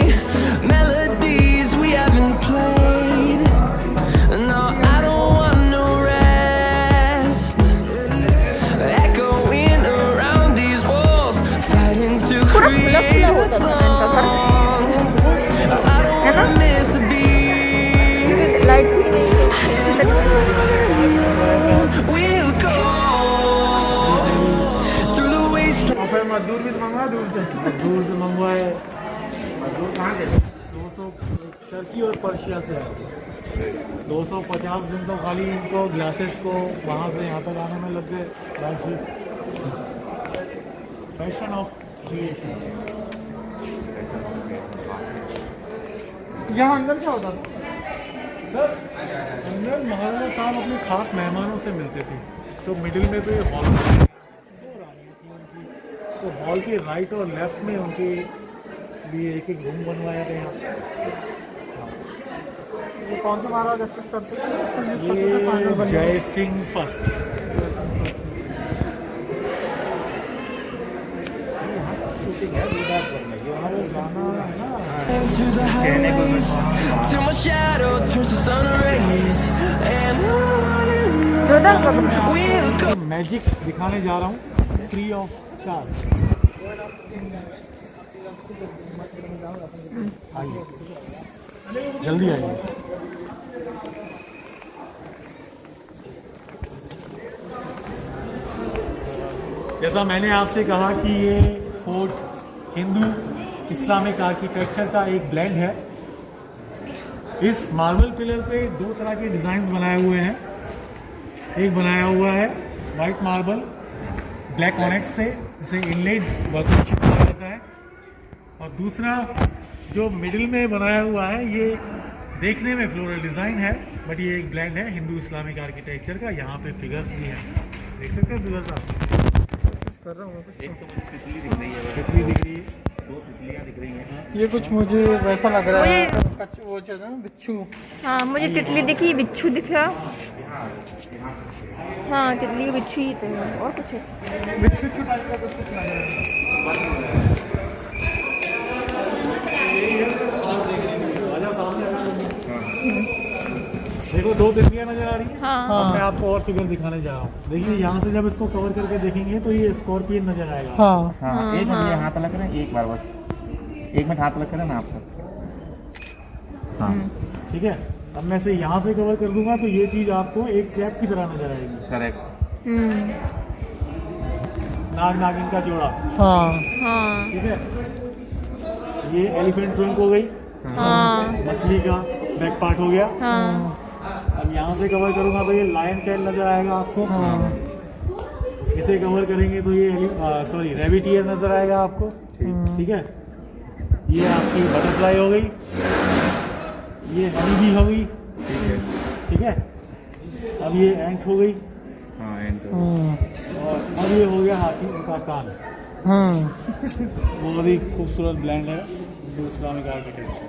melodies we haven't played. No, I don't want no rest. Echoing around these walls, fighting to create a song. I don't wanna miss a beat. Light भी नहीं We'll go through the wasteland. और फिर मजदूर भी मंगवा दूर से। दूर से मंगवाए, मजदूर कहाँ के? 200 टर्की और पर्शिया से आए। 250 दिन तो खाली इनको ग्लासेस को वहाँ से यहाँ तक आने में लग गए। Fashion of creation. यहाँ अंदर क्या होता था? सर, अंदर महाराजा साहब अपने खास मेहमानों से मिलते थे। तो मिडिल में तो ये हॉल, दो रानियाँ थी उनकी, तो हॉल के राइट और लेफ्ट में उनके लिए एक एक रूम बनवाया गया। ये कौन से महाराज एक्सेस करते थे? ये जय Singh first. Through the highways, till my shadow turns to sun rays. And on we'll go. Magic दिखाने जा रहा हूँ फ्री ऑफ चार्ज। आइए, जल्दी आइए। जैसा मैंने आपसे कहा कि ये फोर्ट हिंदू इस्लामिक आर्किटेक्चर का एक ब्लेंड है। इस मार्बल पिलर पे दो तरह के डिज़ाइंस बनाए हुए हैं। एक बनाया हुआ है वाइट मार्बल ब्लैक ऑनेक्स से, इसे इनलेड वर्कमैनशिप कहा जाता है, और दूसरा जो मिडिल में बनाया हुआ है ये देखने में फ्लोरल डिज़ाइन है, बट ये एक ब्लेंड है हिंदू इस्लामिक आर्किटेक्चर का। यहाँ पे फिगर्स भी हैं, देख सकते हैं फिगर्स आप। कर रहा हूँ कुछ। एक तो मुझे तितली दिख रही है, कितनी दिख रही है? 2 तितलियां दिख रही हैं। ये कुछ मुझे वैसा लग रहा है वो जो है ना बिच्छू। हाँ मुझे तितली दिखी, बिच्छू दिख रहा। हाँ तितली बिच्छू ही तो है, और कुछ है। बिच्छू टाइप का कुछ लग रहा है। देखो 2 तितलियां नजर आ रही है। हाँ अब मैं आपको और फिगर दिखाने जा रहा हूँ। देखिए यहाँ से जब इसको कवर करके देखेंगे तो ये स्कॉर्पियन नजर आएगा। हाँ हाँ, एक मिनट ये हाथ अलग करें, एक बार बस 1 मिनट हाथ अलग करें ना आपका। हाँ ठीक है, अब मैं इसे यहाँ से कवर कर दूंगा तो ये चीज आपको एक क्रैब की तरह नजर आएगी। करेक्ट। नाग नागिन का जोड़ा। हाँ हाँ ठीक है, ये एलिफेंट ट्रंक हो गई, हाँ मछली का बैक पार्ट हो गया। हाँ अब यहाँ से कवर करूंगा तो ये लायन टेल नजर आएगा आपको। इसे कवर करेंगे तो ये रैबिट ईयर नजर आएगा आपको। ठीक है, ये आपकी बटरफ्लाई हो गई, ये हनी बी हो गई। ठीक है, अब ये एंट हो गई हाँ एंड और अब ये हो गया हाथी का कान। बहुत ही खूबसूरत ब्लैंड है इस्लामिक आर्किटेक्चर।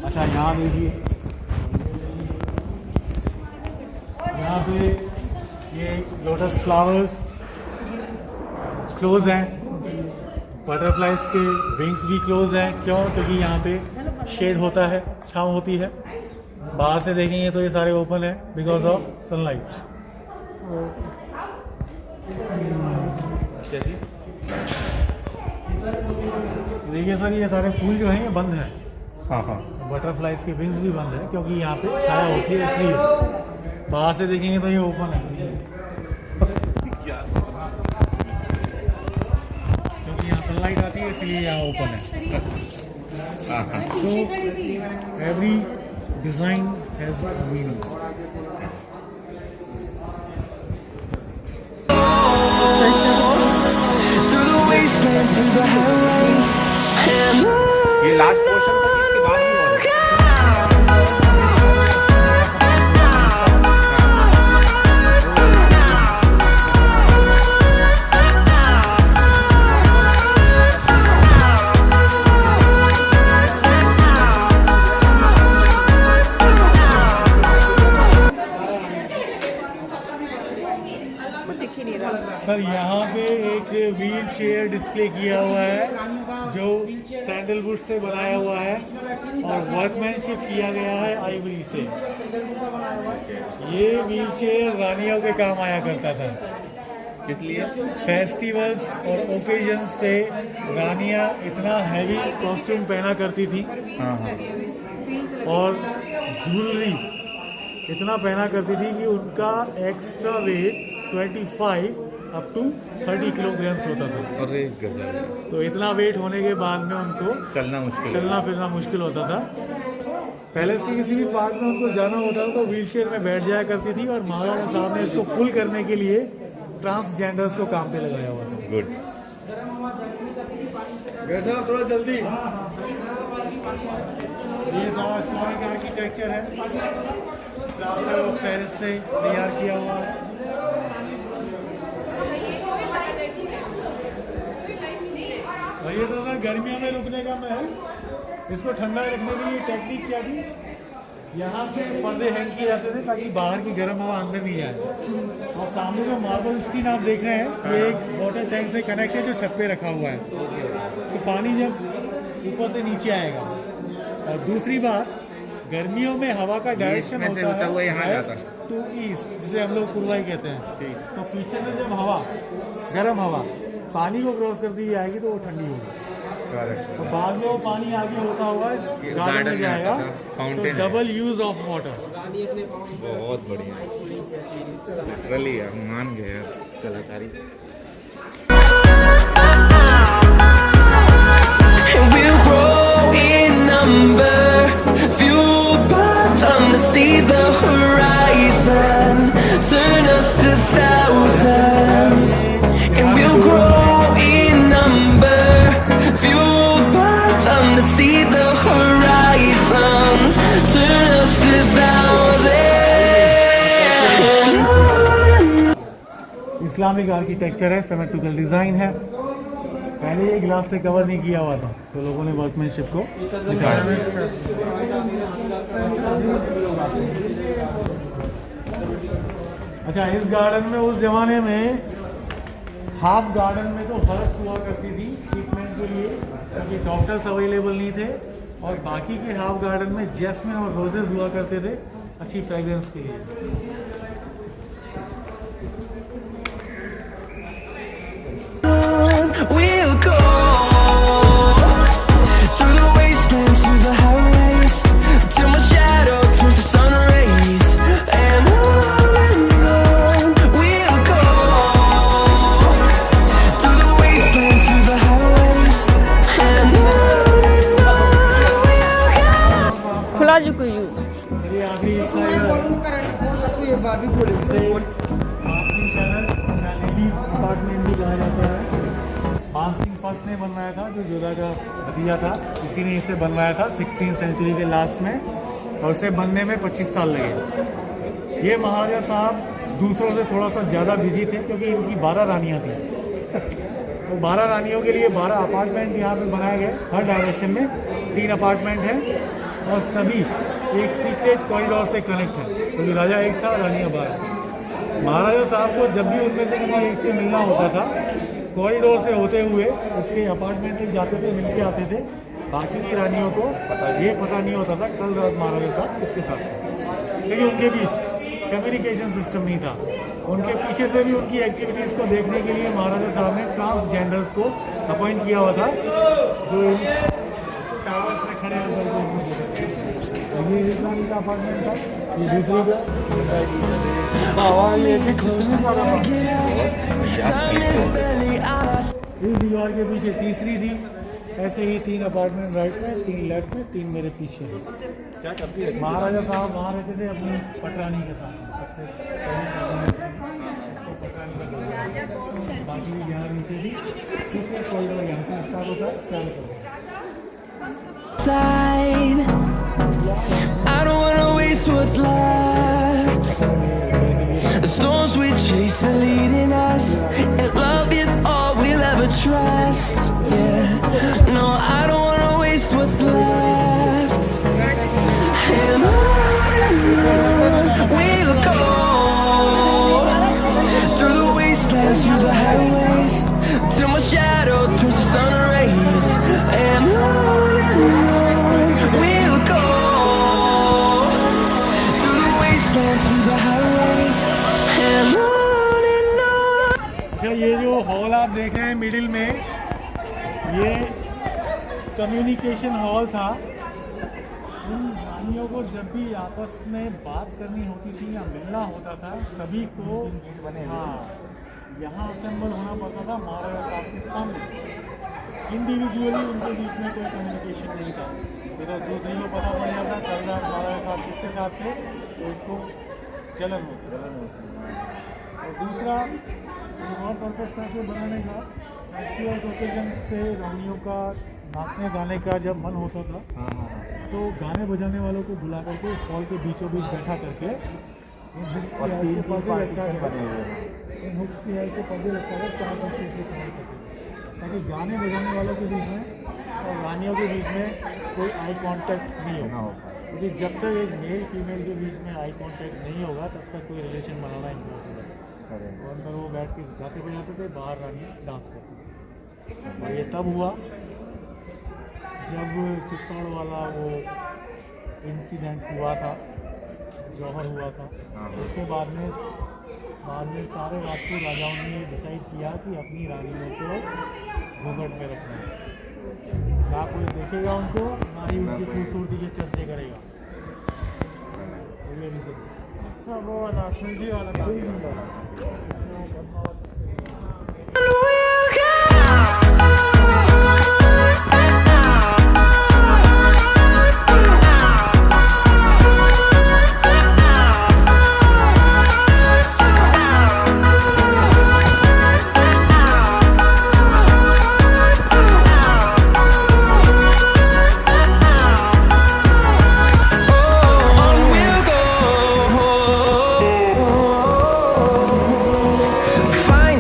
अच्छा यहाँ देखिए, यहाँ पे ये लोटस फ्लावर्स क्लोज हैं, बटरफ्लाइज के विंग्स भी क्लोज हैं। क्यों? क्योंकि यहाँ पे शेड होता है, छाँव होती है। बाहर से देखेंगे तो ये सारे ओपन है बिकॉज ऑफ सनलाइट। देखिए सर, ये सारे फूल जो हैं ये बंद हैं। हाँ हाँ बटरफ्लाइज के विंग्स भी बंद है क्योंकि यहाँ पे छाया होती है, इसलिए। बाहर से देखेंगे तो ये ओपन है क्योंकि यहाँ सनलाइट आती है, इसलिए यहाँ ओपन है। तो every design has a meaning. through the wastelands, through the highways, and ये लास्ट पोर्शन था कि इसके बाद भी और है? सर यहाँ पे एक व्हील चेयर डिस्प्ले किया हुआ है जो सैंडलवुड से बनाया हुआ है और वर्कमैनशिप किया गया है आइवरी से। ये व्हील चेयर रानियों के काम आया करता था। किस लिए? फेस्टिवल्स और ओकेजन्स पे रानियाँ इतना हैवी कॉस्ट्यूम पहना करती थी और ज्वेलरी इतना पहना करती थी कि उनका extra weight 25 up to 30 kilograms होता था। अरे गजब। तो इतना वेट होने के बाद में उनको चलना फिरना मुश्किल होता था। पहले से किसी भी पार्क में उनको जाना होता था तो व्हीलचेयर में बैठ जाया करती थी और महाराजा साहब ने इसको पुल करने के लिए ट्रांसजेंडर्स को काम पे लगाया हुआ था। गुड। बैठा थोड़ा जल्दी। ये सारा इस्लामिक आर्किटेक्चर है, प्लास्टर ऑफ पेरिस से तैयार किया हुआ है। और ये तो गर्मियों में रुकने का महल। इसको ठंडा रखने के लिए टेक्निक क्या थी? यहाँ से पर्दे हैंग किए जाते थे ताकि बाहर की गर्म हवा अंदर नहीं जाए। और सामने जो मार्बल स्क्रीन आप देख रहे हैं ये एक वाटर टैंक से कनेक्ट है जो छत पे रखा हुआ है। तो पानी जब ऊपर से नीचे आएगा। और दूसरी बात, गर्मियों में हवा का डायरेक्शन होता है यहाँ जाता टू ईस्ट, जिसे हम लोग पूर्वाई कहते हैं। तो पीछे से जब हवा गर्म हवा पानी को क्रॉस करती हुई आएगी तो वो ठंडी होगी। तो बाद में वो पानी आगे होता हुआ इस गार्डन में जाएगा। तो डबल यूज ऑफ वाटर। बहुत बढ़िया, लिटरली यार मान गए यार कलाकारी। and we'll grow in number, fueled by them to see the horizon, turn us to thousands, and we'll grow in number, fueled by them to see the horizon, turn us to thousands. Islamic architecture है, symmetrical design है। पहले ये glass से cover नहीं किया हुआ था, तो लोगों ने वर्कमैनशिप को दिखाया। अच्छा, इस गार्डन में उस जमाने में हाफ गार्डन में तो हर्ब्स हुआ करती थी ट्रीटमेंट के लिए, क्योंकि डॉक्टर्स अवेलेबल नहीं थे, और बाकी के हाफ गार्डन में जैस्मिन और रोजेस हुआ करते थे अच्छी फ्रेग्रेंस के लिए। We'll go through the wastelands, through the highways, till my shadow turns to sun rays. And on we'll go through the wastelands, through the highways, and on we'll go. खुला जुकुयू ये आखिरी हिस्सा है, इसे मानसिंह पैलेस या ladies apartment भी कहा जाता है। मानसिंह फर्स्ट ने बनवाया था, जो जोधा का भतीजा था, उसी ने इसे बनवाया था 16वीं सेंचुरी के लास्ट में, और इसे बनने में 25 साल लगे। ये महाराजा साहब दूसरों से थोड़ा सा ज़्यादा बिजी थे, क्योंकि इनकी 12 रानियाँ थी। तो 12 रानियों के लिए 12 अपार्टमेंट यहाँ पे बनाए गए, हर डायरेक्शन में 3 अपार्टमेंट हैं, और सभी एक सीक्रेट कॉरिडोर से कनेक्ट है, क्योंकि राजा एक था, रानियाँ 12। महाराजा साहब को जब भी उनमें से किसी एक से मिलना होता था, कॉरिडोर से होते हुए उसके अपार्टमेंट तक जाते थे, मिल के आते थे। बाकी की रानियों को ये पता नहीं होता था कल रात महाराजा साहब किसके साथ थे, क्योंकि उनके बीच कम्युनिकेशन सिस्टम नहीं था। उनके पीछे से भी उनकी एक्टिविटीज़ को देखने के लिए महाराजा साहब ने ट्रांसजेंडर्स को अपॉइंट किया हुआ था, जो टावर्स में खड़े होकर के ये एक रानी का अपार्टमेंट था, ये दूसरी का। इस दीवार के पीछे तीसरी थी, ऐसे ही 3 अपार्टमेंट राइट में, 3 लेफ्ट में, 3 मेरे पीछे। महाराजा साहब वहाँ रहते थे अपनी पटरानी के साथ, सबसे पहली शादी में उसको पटरानी का बोला, बाकी भी यहाँ नीचे थी। सीक्रेट कॉरिडोर यहाँ से स्टार्ट होता है, चालू होता है। Side, I don't wanna waste what's left. The storms we chase are leading us, and love is all we'll ever trust. Yeah, no, I don't wanna waste what's left. And on we'll go through the wastelands, through the highways, till my shadow turns to sun rays. And on we'll go through the wastelands, through the highways, and on and on. अच्छा, ये जो hall आप देख रहे हैं middle में, ये communication hall था। उन रानियों को जब भी आपस में बात करनी होती थी या मिलना होता था, सभी को हाँ यहाँ असेंबल होना पड़ता था महाराजा साहब के सामने। इंडिविजुअली उनके बीच में कोई कम्युनिकेशन नहीं था। ये तो दूसरी को पता पड़ जाता कल रात महाराजा साहब किसके साथ थे, तो उसको जलन होती। और दूसरा एक और पर्पस था इसे बनाने का, फेस्टिवल्स ओकेजन्स पे रानियों का नाचने गाने का जब मन होता था, तो गाने बजाने वालों को बुला करके इस हॉल के बीचों बीच बैठा करके पर्दे लटका कर 4 बच्चे से कमाई करते, ताकि गाने बजाने वालों के बीच में और रानियों के बीच में कोई आई कांटेक्ट नहीं होगा। क्योंकि जब तक एक मेल फीमेल के बीच में आई कांटेक्ट नहीं होगा, तब तक कोई रिलेशन बनाना इम्पॉसिबल है। तो अंदर वो बैठ के गाते बजाते थे, बाहर रानियाँ डांस करती थी। और ये तब हुआ जब चित्तौड़ वाला वो इंसिडेंट हुआ था, जौहर हुआ था। उसके बाद में सारे राजपूत राजाओं ने डिसाइड किया कि अपनी रानियों को घूंघट में रखना है, ना कोई देखेगा उनको, ना ही उनकी खूबसूरती के चर्चे करेगा। ये रीजन। अच्छा, वो वाला जी वाला कोई नहीं वाला। Find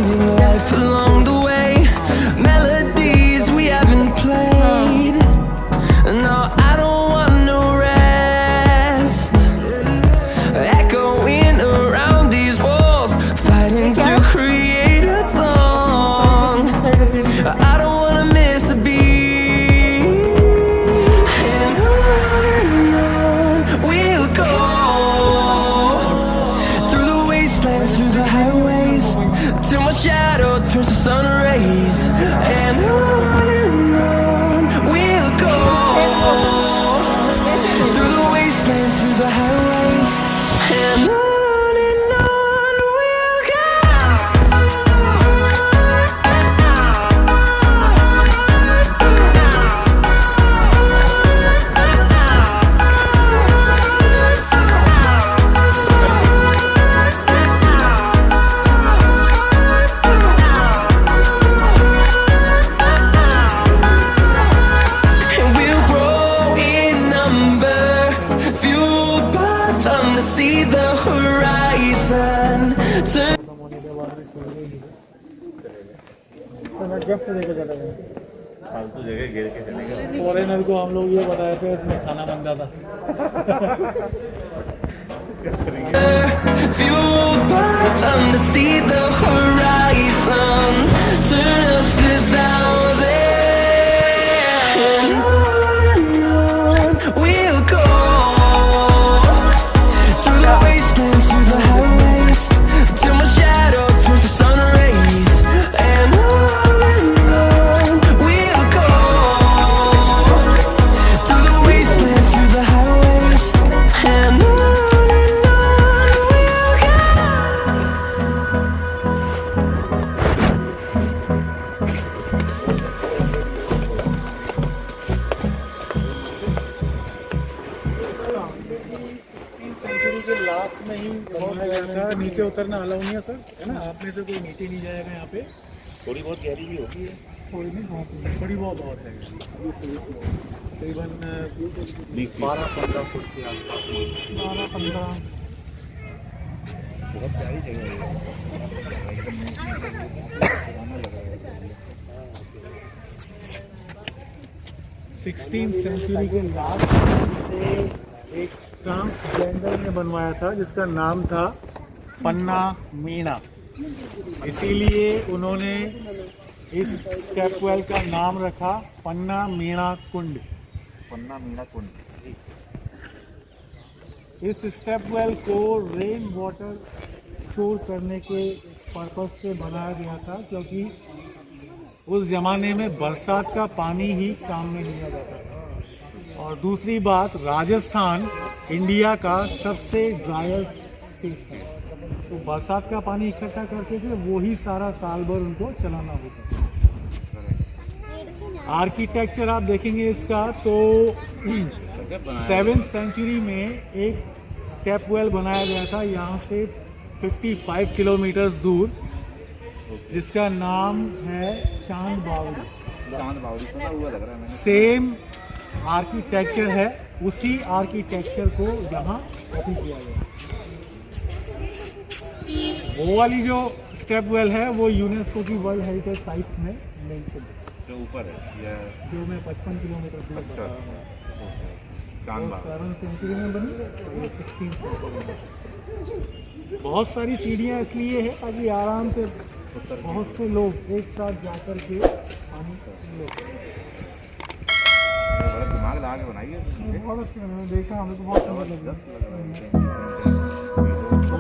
तो मैं गिफ्ट देके चला गया। फालतू जगह गिर के चलेगा। फॉरेनर को हम लोग ये बताए थे इसमें खाना बनता था। Fueled by them to see the horizon, turn us to thousands. And on we'll go, through the wastelands, through the highways, till my shadow turns to sun rays. And on we'll go, through the wastelands, through the highways, and on. Century के last में ही बनाया गया था। नीचे उतरना allow नहीं है सर, है ना? आप में से कोई नीचे नहीं जाएगा यहाँ पे। थोड़ी बहुत गहरी भी होती है। थोड़ी नहीं, थोड़ी बहुत है। तकरीबन 12-15 फुट के आसपास। 12-15 बहुत प्यारी जगह है। 16th सेंचुरी के लास्ट से एक ट्रांसजेंडर ने बनवाया था जिसका नाम था पन्ना मीना। इसीलिए उन्होंने इस स्टेपवेल का नाम रखा पन्ना मीना कुंड। पन्ना मीना कुंड। इस स्टेपवेल को रेन वाटर स्टोर करने के पर्पस से बनाया गया था, क्योंकि उस ज़माने में बरसात का पानी ही काम में लिया जाता था। और दूसरी बात, राजस्थान इंडिया का सबसे ड्रायर स्टेट है, तो बरसात का पानी इकट्ठा करते थे, वो ही सारा साल भर उनको चलाना होता था। आर्किटेक्चर आप देखेंगे इसका तो 7th सेंचुरी में एक स्टेप वेल बनाया गया था यहाँ से 55 किलोमीटर दूर, जिसका नाम है चांद बावड़ी। चांद बावड़ी सुना हुआ लग रहा है मैंने। सेम आर्किटेक्चर है, उसी आर्किटेक्चर को यहाँ कॉपी किया गया। वो वाली जो स्टेप वेल है वो यूनेस्को की वर्ल्ड हेरिटेज साइट्स में मेंशन है, जो ऊपर है या जो मैं 55 किलोमीटर दूर बता रहा हूँ। चांद बावड़ी। 7th सेंचुरी में बनी, 16th सेंचुरी में। बहुत सारी सीढ़ियाँ इसलिए है ताकि आराम से बहुत से लोग एक साथ जाकर के पानी ले। बड़ा दिमाग लगा के बनाई है। बहुत अच्छा, मैंने देखा, हमें तो बहुत सुंदर लगा।